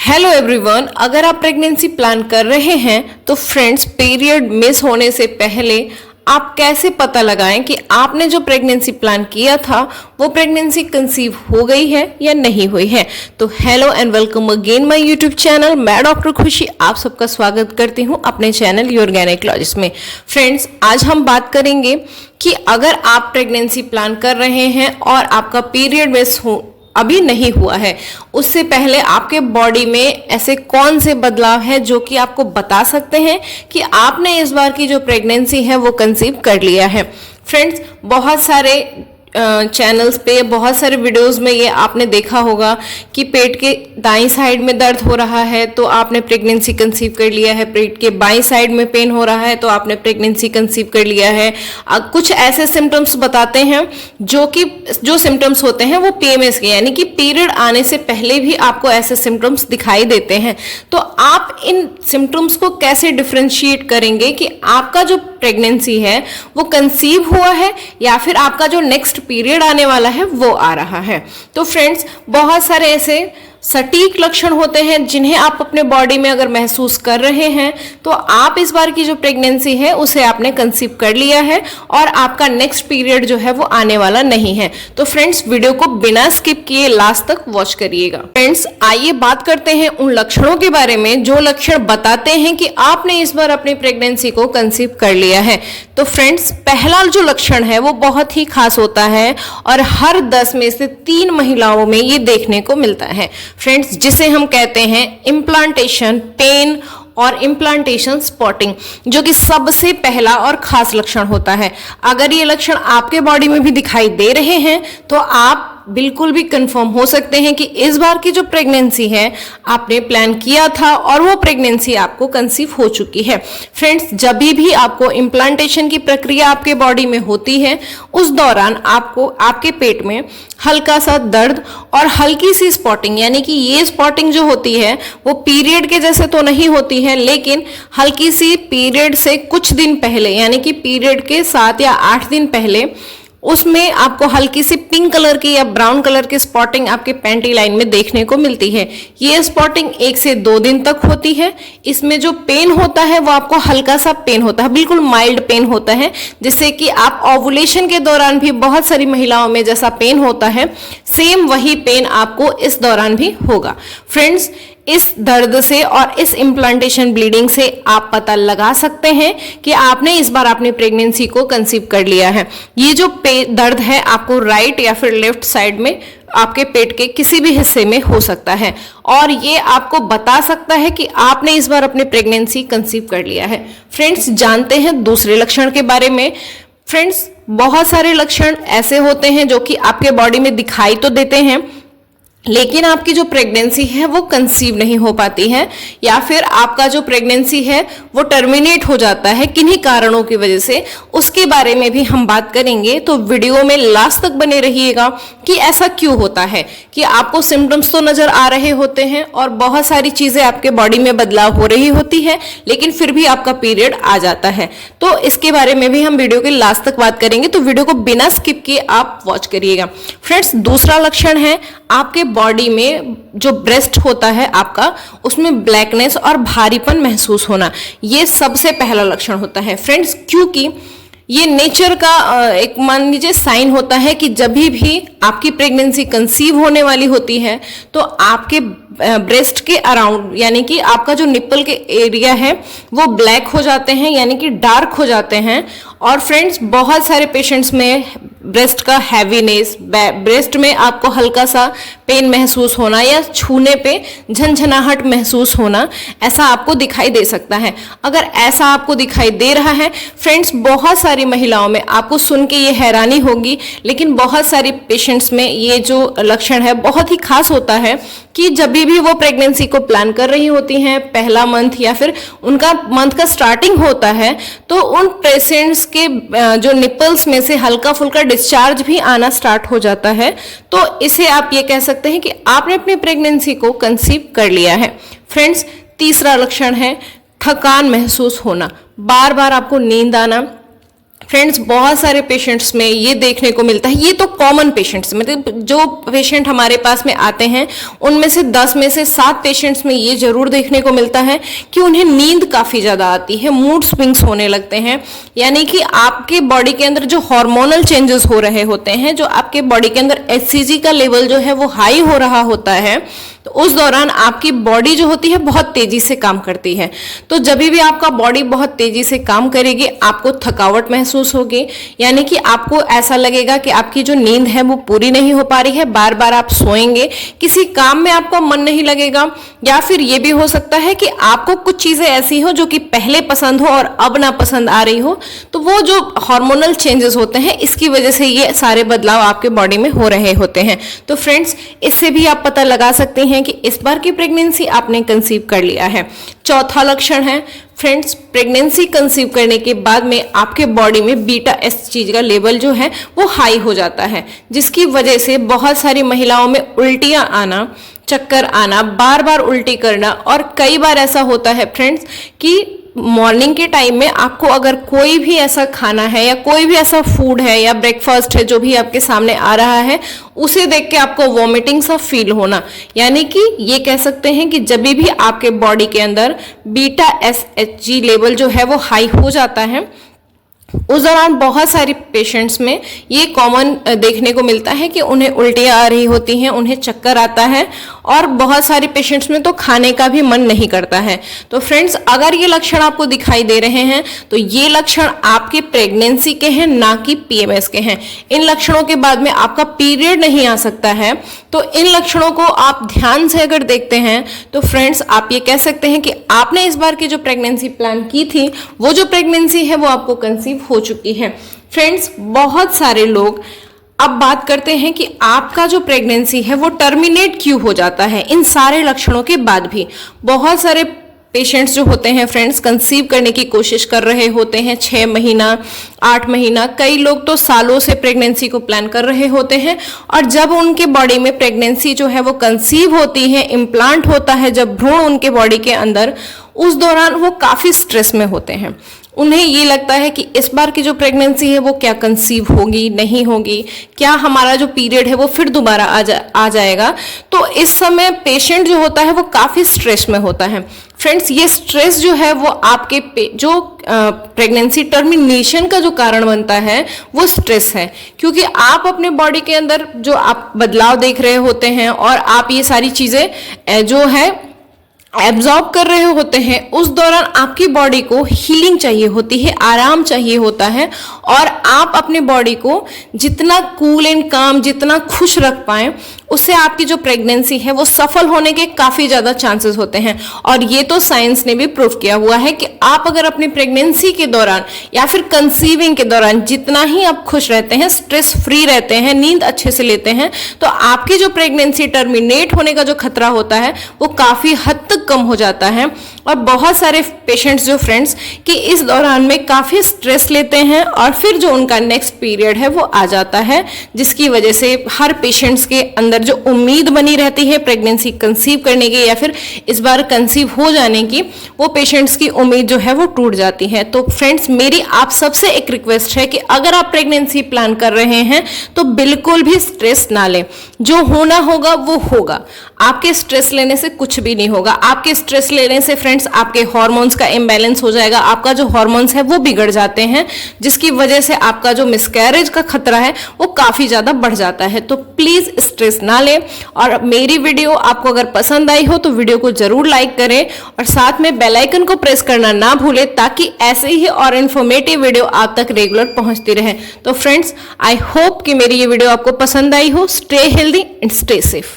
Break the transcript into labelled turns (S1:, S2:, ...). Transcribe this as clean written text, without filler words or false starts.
S1: Hello everyone, अगर आप pregnancy plan कर रहे हैं तो फ्रेंड्स, पीरियड मिस होने से पहले आप कैसे पता लगाएं कि आपने जो प्रेगनेंसी प्लान किया था वो प्रेगनेंसी कंसीव हो गई है या नहीं हुई है। तो hello and welcome again my YouTube channel. मैं डॉक्टर खुशी आप सबका स्वागत करती हूं अपने चैनल योर गायनेकोलॉजिस्ट में। फ्रेंड्स, आज हम बात करेंगे कि अगर आप प्रेगनेंसी प्लान कर रहे हैं और आपका पीरियड मिस अभी नहीं हुआ है, उससे पहले आपके बॉडी में ऐसे कौन से बदलाव है जो कि आपको बता सकते हैं कि आपने इस बार की जो प्रेगनेंसी है वो कंसीव कर लिया है। फ्रेंड्स, बहुत सारे चैनल्स पे, बहुत सारे वीडियोस में ये आपने देखा होगा कि पेट के दाईं साइड में दर्द हो रहा है तो आपने प्रेगनेंसी कंसीव कर लिया है, पेट के बाईं साइड में पेन हो रहा है तो आपने प्रेगनेंसी कंसीव कर लिया है। कुछ ऐसे सिम्टम्स बताते हैं जो सिम्टम्स होते हैं वो पीएमएस के, यानी कि पीरियड आने से पहले भी आपको ऐसे सिम्टम्स दिखाई देते हैं। तो आप इन सिम्टम्स को कैसे डिफ्रेंशिएट करेंगे कि आपका जो प्रेगनेंसी है वो कंसीव हुआ है या फिर आपका जो नेक्स्ट पीरियड आने वाला है वो आ रहा है। तो फ्रेंड्स, बहुत सारे ऐसे सटीक लक्षण होते हैं जिन्हें आप अपने बॉडी में अगर महसूस कर रहे हैं तो आप इस बार की जो प्रेगनेंसी है उसे आपने कंसीव कर लिया है और आपका नेक्स्ट पीरियड जो है वो आने वाला नहीं है। तो फ्रेंड्स, वीडियो को बिना स्किप किए लास्ट तक वॉच करिएगा। फ्रेंड्स, आइए बात करते हैं उन लक्षणों के बारे में जो लक्षण बताते हैं कि आपने इस बार अपनी प्रेगनेंसी को कंसीव कर लिया है। तो फ्रेंड्स, पहला जो लक्षण है वो बहुत ही खास होता है और हर 10 में से 3 महिलाओं में ये देखने को मिलता है फ्रेंड्स, जिसे हम कहते हैं इम्प्लांटेशन पेन और इम्प्लांटेशन स्पॉटिंग, जो कि सबसे पहला और खास लक्षण होता है। अगर ये लक्षण आपके बॉडी में भी दिखाई दे रहे हैं तो आप बिल्कुल भी कंफर्म हो सकते हैं कि इस बार की जो प्रेगनेंसी है आपने प्लान किया था और वो प्रेगनेंसी आपको कंसीव हो चुकी है। फ्रेंड्स, जब भी आपको इम्प्लांटेशन की प्रक्रिया आपके बॉडी में होती है उस दौरान आपको आपके पेट में हल्का सा दर्द और हल्की सी स्पॉटिंग, यानी कि ये स्पॉटिंग जो होती है वो पीरियड के जैसे तो नहीं होती है, लेकिन हल्की सी पीरियड से कुछ दिन पहले, यानी कि पीरियड के 7 या 8 दिन पहले उसमें आपको हल्की सी पिंक कलर की या ब्राउन कलर की स्पॉटिंग आपके पैंटी लाइन में देखने को मिलती है। ये स्पॉटिंग 1 से 2 दिन तक होती है। इसमें जो पेन होता है वो आपको हल्का सा पेन होता है, बिल्कुल माइल्ड पेन होता है, जिससे कि आप ओवुलेशन के दौरान भी बहुत सारी महिलाओं में जैसा पेन होता है सेम वही पेन आपको इस दौरान भी होगा। फ्रेंड्स, इस दर्द से और इस इम्प्लांटेशन ब्लीडिंग से आप पता लगा सकते हैं कि आपने इस बार अपनी प्रेगनेंसी को कंसीव कर लिया है। ये जो दर्द है आपको राइट या फिर लेफ्ट साइड में आपके पेट के किसी भी हिस्से में हो सकता है और ये आपको बता सकता है कि आपने इस बार अपनी प्रेगनेंसी कंसीव कर लिया है। फ्रेंड्स, जानते हैं दूसरे लक्षण के बारे में। फ्रेंड्स, बहुत सारे लक्षण ऐसे होते हैं जो कि आपके बॉडी में दिखाई तो देते हैं लेकिन आपकी जो प्रेगनेंसी है वो कंसीव नहीं हो पाती है या फिर आपका जो प्रेगनेंसी है वो टर्मिनेट हो जाता है किन्हीं कारणों की वजह से। उसके बारे में भी हम बात करेंगे, तो वीडियो में लास्ट तक बने रहिएगा कि ऐसा क्यों होता है कि आपको सिम्टम्स तो नजर आ रहे होते हैं और बहुत सारी चीजें आपके बॉडी में बदलाव हो रही होती है लेकिन फिर भी आपका पीरियड आ जाता है। तो इसके बारे में भी हम वीडियो के लास्ट तक बात करेंगे, तो वीडियो को बिना स्किप किए आप वॉच करिएगा। फ्रेंड्स, दूसरा लक्षण है आपके बॉडी में जो ब्रेस्ट होता है आपका, उसमें ब्लैकनेस और भारीपन महसूस होना। ये सबसे पहला लक्षण होता है फ्रेंड्स, क्योंकि ये नेचर का एक मान लीजिए साइन होता है कि जब भी आपकी प्रेगनेंसी कंसीव होने वाली होती है तो आपके ब्रेस्ट के अराउंड, यानी कि आपका जो निप्पल के एरिया है वो ब्लैक हो जाते हैं, यानी कि डार्क हो जाते हैं। और फ्रेंड्स, बहुत सारे पेशेंट्स में ब्रेस्ट का हैवीनेस, ब्रेस्ट में आपको हल्का सा पेन महसूस होना या छूने पे झनझनाहट महसूस होना, ऐसा आपको दिखाई दे सकता है। अगर ऐसा आपको दिखाई दे रहा है फ्रेंड्स, बहुत सारी महिलाओं में आपको सुन के ये हैरानी होगी, लेकिन बहुत सारी पेशेंट्स में ये जो लक्षण है बहुत ही खास होता है कि जब भी वो प्रेगनेंसी को प्लान कर रही होती हैं, पहला मंथ या फिर उनका मंथ का स्टार्टिंग होता है, तो उन पेशेंट्स के जो निपल्स में से हल्का फुल्का डिस्चार्ज भी आना स्टार्ट हो जाता है। तो इसे आप ये कह सकते हैं कि आपने अपनी प्रेगनेंसी को कंसीव कर लिया है। फ्रेंड्स, तीसरा लक्षण है थकान महसूस होना, बार बार आपको नींद आना, फ्रेंड्स बहुत सारे पेशेंट्स में ये देखने को मिलता है, ये तो कॉमन पेशेंट्स, मतलब जो पेशेंट हमारे पास में आते हैं उनमें से 10 में से 7 पेशेंट्स में ये जरूर देखने को मिलता है कि उन्हें नींद काफी ज्यादा आती है, मूड स्विंग्स होने लगते हैं। यानी कि आपके बॉडी के अंदर जो हार्मोनल चेंजेस हो रहे होते हैं, जो आपके बॉडी के अंदर HCG का लेवल जो है वो हाई हो रहा होता है, तो उस दौरान आपकी बॉडी जो होती है बहुत तेजी से काम करती है। तो जब भी आपका बॉडी बहुत तेजी से काम करेगी, आपको थकावट महसूस होगी, यानी कि आपको ऐसा लगेगा कि आपकी जो नींद है वो पूरी नहीं हो पा रही है, बार बार आप सोएंगे, किसी काम में आपका मन नहीं लगेगा, या फिर ये भी हो सकता है कि आपको कुछ चीजें ऐसी हो जो कि पहले पसंद हो और अब ना पसंद आ रही हो। तो वो जो हार्मोनल चेंजेस होते हैं, इसकी वजह से ये सारे बदलाव आपके बॉडी में हो रहे होते हैं। तो फ्रेंड्स, इससे भी आप पता लगा सकते हैं कि इस बार की प्रेगनेंसी आपने कंसीव कर लिया है। चौथा लक्षण है फ्रेंड्स, प्रेगनेंसी कंसीव करने के बाद में आपके बॉडी में बीटा HCG का लेवल जो है वो हाई हो जाता है, जिसकी वजह से बहुत सारी महिलाओं में उल्टियां आना, चक्कर आना, बार बार उल्टी करना, और कई बार ऐसा होता है फ्रेंड्स कि मॉर्निंग के टाइम में आपको अगर कोई भी ऐसा खाना है या कोई भी ऐसा फूड है या ब्रेकफास्ट है जो भी आपके सामने आ रहा है, उसे देख के आपको वॉमिटिंग सा फील होना, यानी कि ये कह सकते हैं कि जब भी आपके बॉडी के अंदर बीटा SHG लेवल जो है वो हाई हो जाता है, उस दौरान बहुत सारे पेशेंट्स में ये कॉमन देखने को मिलता है कि उन्हें उल्टियां आ रही होती हैं, उन्हें चक्कर आता है, और बहुत सारे पेशेंट्स में तो खाने का भी मन नहीं करता है। तो फ्रेंड्स, अगर ये लक्षण आपको दिखाई दे रहे हैं तो ये लक्षण आपके प्रेगनेंसी के हैं, ना कि PMS के हैं। इन लक्षणों के बाद में आपका पीरियड नहीं आ सकता है, तो इन लक्षणों को आप ध्यान से अगर देखते हैं तो फ्रेंड्स, आप ये कह सकते हैं कि आपने इस बार की जो प्रेगनेंसी प्लान की थी, वो जो प्रेगनेंसी है वो आपको कंसीव हो चुकी है। फ्रेंड्स, बहुत सारे लोग अब बात करते हैं कि आपका जो प्रेगनेंसी है वो टर्मिनेट क्यों हो जाता है इन सारे लक्षणों के बाद भी। बहुत सारे पेशेंट्स जो होते हैं फ्रेंड्स, कंसीव करने की कोशिश कर रहे होते हैं 6 महीना, 8 महीना, कई लोग तो सालों से प्रेगनेंसी को प्लान कर रहे होते हैं, और जब उनके बॉडी में प्रेगनेंसी जो है वो कंसीव होती है, इम्प्लांट होता है जब भ्रूण उनके बॉडी के अंदर, उस दौरान वो काफी स्ट्रेस में होते हैं। उन्हें ये लगता है कि इस बार की जो प्रेगनेंसी है वो क्या कंसीव होगी, नहीं होगी, क्या हमारा जो पीरियड है वो फिर दोबारा आ जाएगा। तो इस समय पेशेंट जो होता है वो काफी स्ट्रेस में होता है। फ्रेंड्स, ये स्ट्रेस जो है वो आपके जो प्रेगनेंसी टर्मिनेशन का जो कारण बनता है वो स्ट्रेस है, क्योंकि आप अपने बॉडी के अंदर जो आप बदलाव देख रहे होते हैं और आप ये सारी चीजें जो है एब्जॉर्ब कर रहे होते हैं, उस दौरान आपकी बॉडी को हीलिंग चाहिए होती है, आराम चाहिए होता है, और आप अपने बॉडी को जितना कूल एंड काम, जितना खुश रख पाएं, उससे आपकी जो प्रेगनेंसी है वो सफल होने के काफी ज्यादा चांसेस होते हैं। और ये तो साइंस ने भी प्रूव किया हुआ है कि आप अगर अपनी प्रेगनेंसी के दौरान या फिर कंसीविंग के दौरान जितना ही आप खुश रहते हैं, स्ट्रेस फ्री रहते हैं, नींद अच्छे से लेते हैं, तो आपकी जो प्रेगनेंसी टर्मिनेट होने का जो खतरा होता है वो काफी हद तक कम हो जाता है। और बहुत सारे पेशेंट्स जो फ्रेंड्स कि इस दौरान में काफी स्ट्रेस लेते हैं और फिर जो उनका नेक्स्ट पीरियड है वो आ जाता है, जिसकी वजह से हर पेशेंट्स के अंदर जो उम्मीद बनी रहती है प्रेगनेंसी कंसीव करने की या फिर इस बार कंसीव हो जाने की, वो पेशेंट्स की उम्मीद जो है वो टूट जाती है। तो फ्रेंड्स, मेरी आप सबसे एक रिक्वेस्ट है कि अगर आप प्रेगनेंसी प्लान कर रहे हैं तो बिल्कुल भी स्ट्रेस ना लें। जो होना होगा वो होगा, आपके स्ट्रेस लेने से कुछ भी नहीं होगा। आपके स्ट्रेस लेने से फ्रेंड्स आपके हार्मोन्स का इम्बैलेंस हो जाएगा, आपका जो हार्मोन्स है वो बिगड़ जाते हैं, जिसकी वजह से आपका जो मिसकैरेज का खतरा है वो काफी ज्यादा बढ़ जाता है। तो प्लीज स्ट्रेस ना लें, और मेरी वीडियो आपको अगर पसंद आई हो तो वीडियो को जरूर लाइक करें और साथ में बेल आइकन को प्रेस करना ना भूलें, ताकि ऐसे ही और इन्फॉर्मेटिव वीडियो आप तक रेगुलर पहुंचती रहे। तो फ्रेंड्स, आई होप कि मेरी ये वीडियो आपको पसंद आई हो। Stay healthy and stay safe.